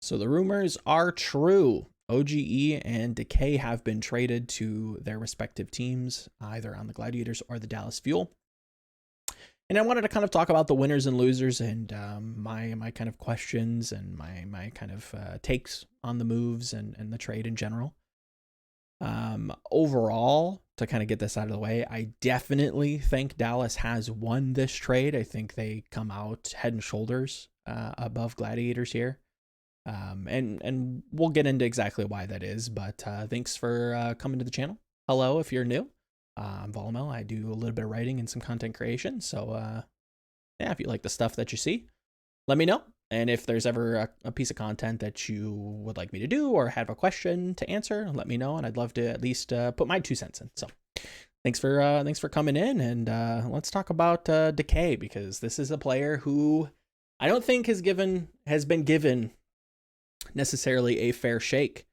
So the rumors are true. OGE and Decay have been traded to their respective teams, either on the Gladiators or the Dallas Fuel. And I wanted to kind of talk about the winners and losers and my kind of questions and my kind of takes on the moves and the trade in general. Overall, to kind of get this out of the way, I definitely think Dallas has won this trade. I think they come out head and shoulders above Gladiators here. And we'll get into exactly why that is, but thanks for coming to the channel. Hello, if you're new. I'm Volumel. I do a little bit of writing and some content creation. So yeah, if you like the stuff that you see, let me know. And if there's ever a piece of content that you would like me to do or have a question to answer, let me know. And I'd love to at least put my 2 cents in. So thanks for coming in, and let's talk about Decay, because this is a player who I don't think has been given necessarily a fair shake.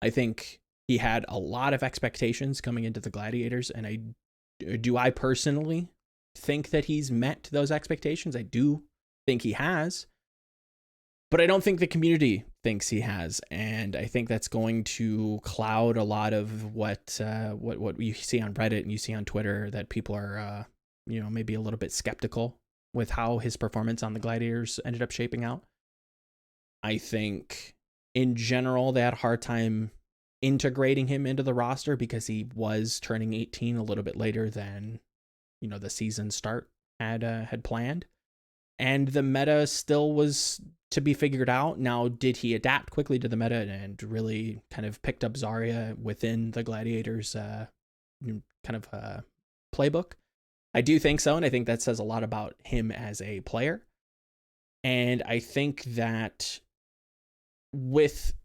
I think he had a lot of expectations coming into the Gladiators, and I personally think that he's met those expectations. I do think he has, but I don't think the community thinks he has, and I think that's going to cloud a lot of what you see on Reddit and you see on Twitter, that people are maybe a little bit skeptical with how his performance on the Gladiators ended up shaping out. I think in general they had a hard time integrating him into the roster because he was turning 18 a little bit later than the season start had planned, and the meta still was to be figured out. Now, did he adapt quickly to the meta and really kind of picked up Zarya within the Gladiators playbook? I do think so, and I think that says a lot about him as a player. And I think that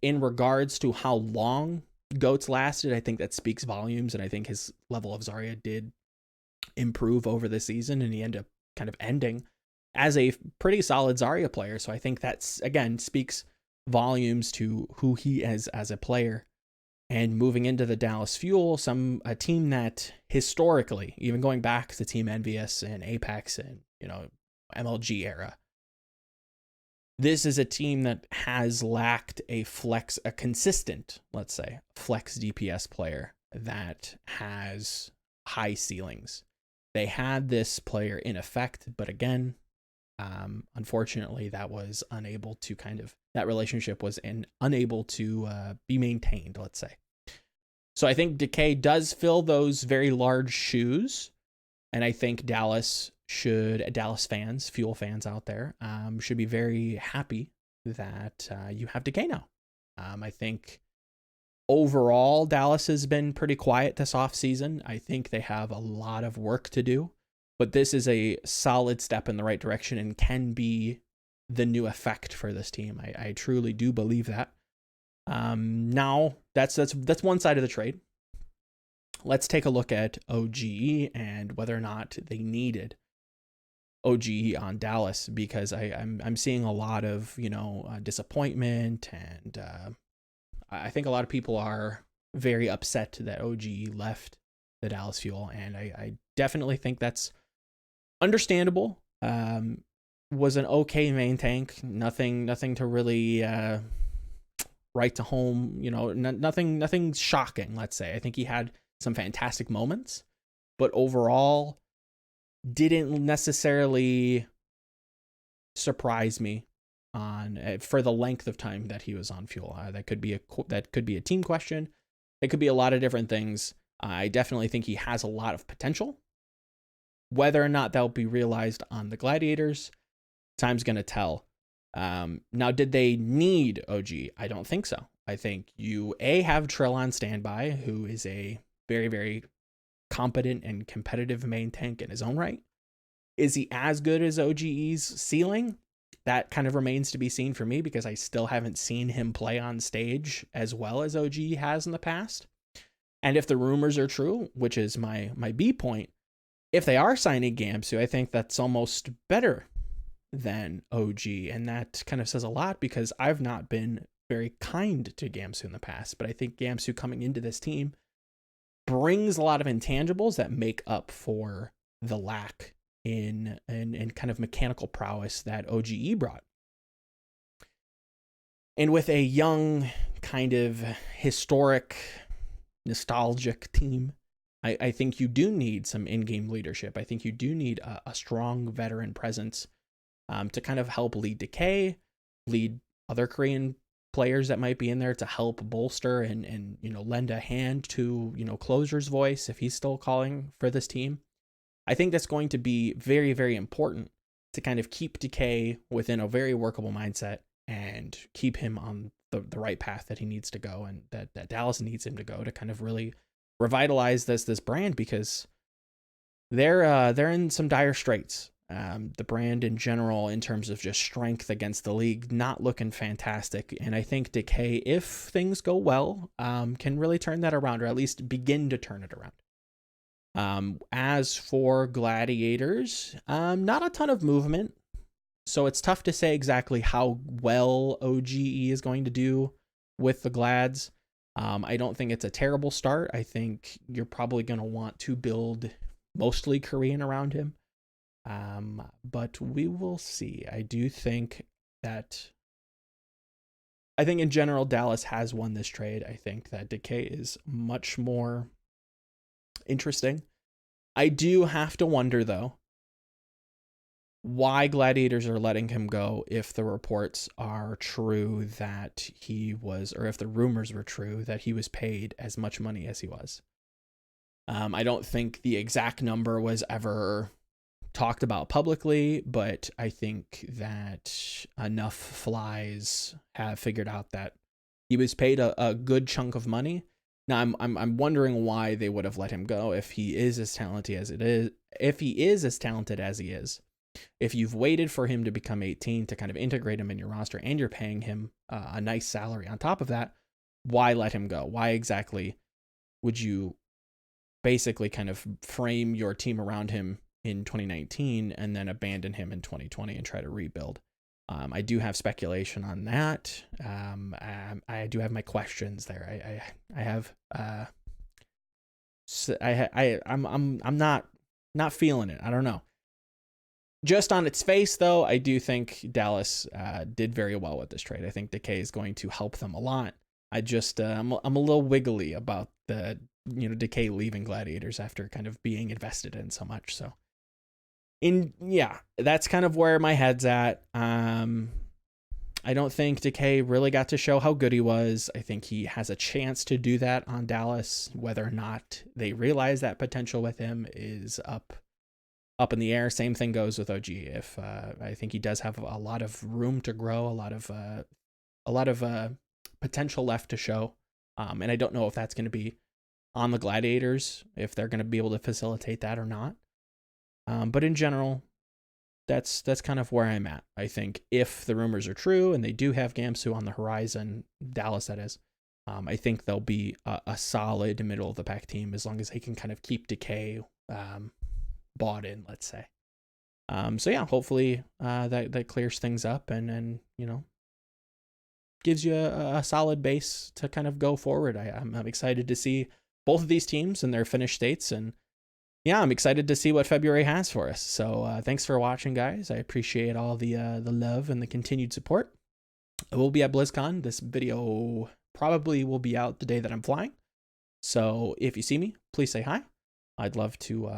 in regards to how long GOATs lasted, I think that speaks volumes, and I think his level of Zarya did improve over the season, and he ended up kind of ending as a pretty solid Zarya player. So I think that's, again, speaks volumes to who he is as a player. And moving into the Dallas Fuel, a team that historically, even going back to Team Envious and Apex and MLG era, this is a team that has lacked a consistent, let's say, flex DPS player that has high ceilings. They had this player in effect, but again, unfortunately, that relationship was unable to be maintained, let's say. So I think Decay does fill those very large shoes, and I think Dallas fans, Fuel fans out there, should be very happy that you have Decay now. I think overall Dallas has been pretty quiet this offseason. I think they have a lot of work to do, but this is a solid step in the right direction and can be the new effect for this team. I truly do believe that. Now that's one side of the trade. Let's take a look at OGE and whether or not they needed OGE on Dallas, because I'm seeing a lot of disappointment, and I think a lot of people are very upset that OGE left the Dallas Fuel, and I definitely think that's understandable. Was an okay main tank, nothing to really write to home, nothing shocking, let's say. I think he had some fantastic moments, but overall didn't necessarily surprise me for the length of time that he was on Fuel. That could be a team question. It could be a lot of different things. I definitely think he has a lot of potential. Whether or not that'll be realized on the Gladiators, time's going to tell. Now, did they need OG? I don't think so. I think you have Trill on standby, who is a very, very competent and competitive main tank in his own right. Is he as good as OGE's ceiling? That kind of remains to be seen for me, because I still haven't seen him play on stage as well as OGE has in the past. And if the rumors are true, which is my B point, if they are signing Gamsu, I think that's almost better than OG. And that kind of says a lot, because I've not been very kind to Gamsu in the past, but I think Gamsu coming into this team brings a lot of intangibles that make up for the lack in kind of mechanical prowess that OGE brought. And with a young, kind of historic, nostalgic team, I think you do need some in-game leadership. I think you do need a strong veteran presence to kind of help lead Decay, lead other Korean players that might be in there to help bolster and lend a hand to Closer's voice if he's still calling for this team. I think that's going to be very, very important to kind of keep Decay within a very workable mindset and keep him on the right path that he needs to go, and that Dallas needs him to go to kind of really revitalize this brand, because they're in some dire straits. The brand in general, in terms of just strength against the league, not looking fantastic. And I think Decay, if things go well, can really turn that around, or at least begin to turn it around. As for Gladiators, not a ton of movement. So it's tough to say exactly how well OGE is going to do with the Glads. I don't think it's a terrible start. I think you're probably going to want to build mostly Korean around him. But we will see. I think in general, Dallas has won this trade. I think that Decay is much more interesting. I do have to wonder, though, why Gladiators are letting him go if the reports are true that he was, or if the rumors were true that he was paid as much money as he was. I don't think the exact number was ever talked about publicly, but I think that enough flies have figured out that he was paid a good chunk of money. Now I'm wondering why they would have let him go if he is as talented as he is. If you've waited for him to become 18 to kind of integrate him in your roster, and you're paying him a nice salary on top of that, why let him go? Why exactly would you basically kind of frame your team around him in 2019 and then abandon him in 2020 and try to rebuild? I do have speculation on that. I do have my questions there. I'm not feeling it. I don't know. Just on its face, though, I do think Dallas did very well with this trade. I think Decay is going to help them a lot. I'm a little wiggly about the Decay leaving Gladiators after kind of being invested in so much. So, that's kind of where my head's at. I don't think Decay really got to show how good he was. I think he has a chance to do that on Dallas. Whether or not they realize that potential with him is up in the air. Same thing goes with OG. If I think he does have a lot of room to grow, a lot of potential left to show, and I don't know if that's going to be on the Gladiators, if they're going to be able to facilitate that or not. But in general, that's kind of where I'm at. I think if the rumors are true and they do have Gamsu on the horizon, Dallas that is, I think they'll be a solid middle of the pack team as long as they can kind of keep Decay bought in, let's say. So yeah, hopefully that clears things up and gives you a solid base to kind of go forward. I'm excited to see both of these teams in their finished states, and yeah, I'm excited to see what February has for us. So thanks for watching, guys. I appreciate all the love and the continued support. I will be at BlizzCon. This video probably will be out the day that I'm flying. So if you see me, please say hi. I'd love to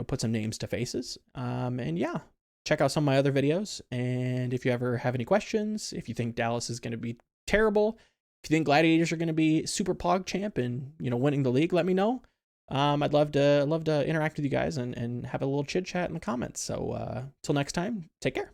put some names to faces. And yeah, check out some of my other videos. And if you ever have any questions, if you think Dallas is going to be terrible, if you think Gladiators are going to be super pog champ and winning the league, let me know. I'd love to interact with you guys and have a little chit chat in the comments. So till next time, take care.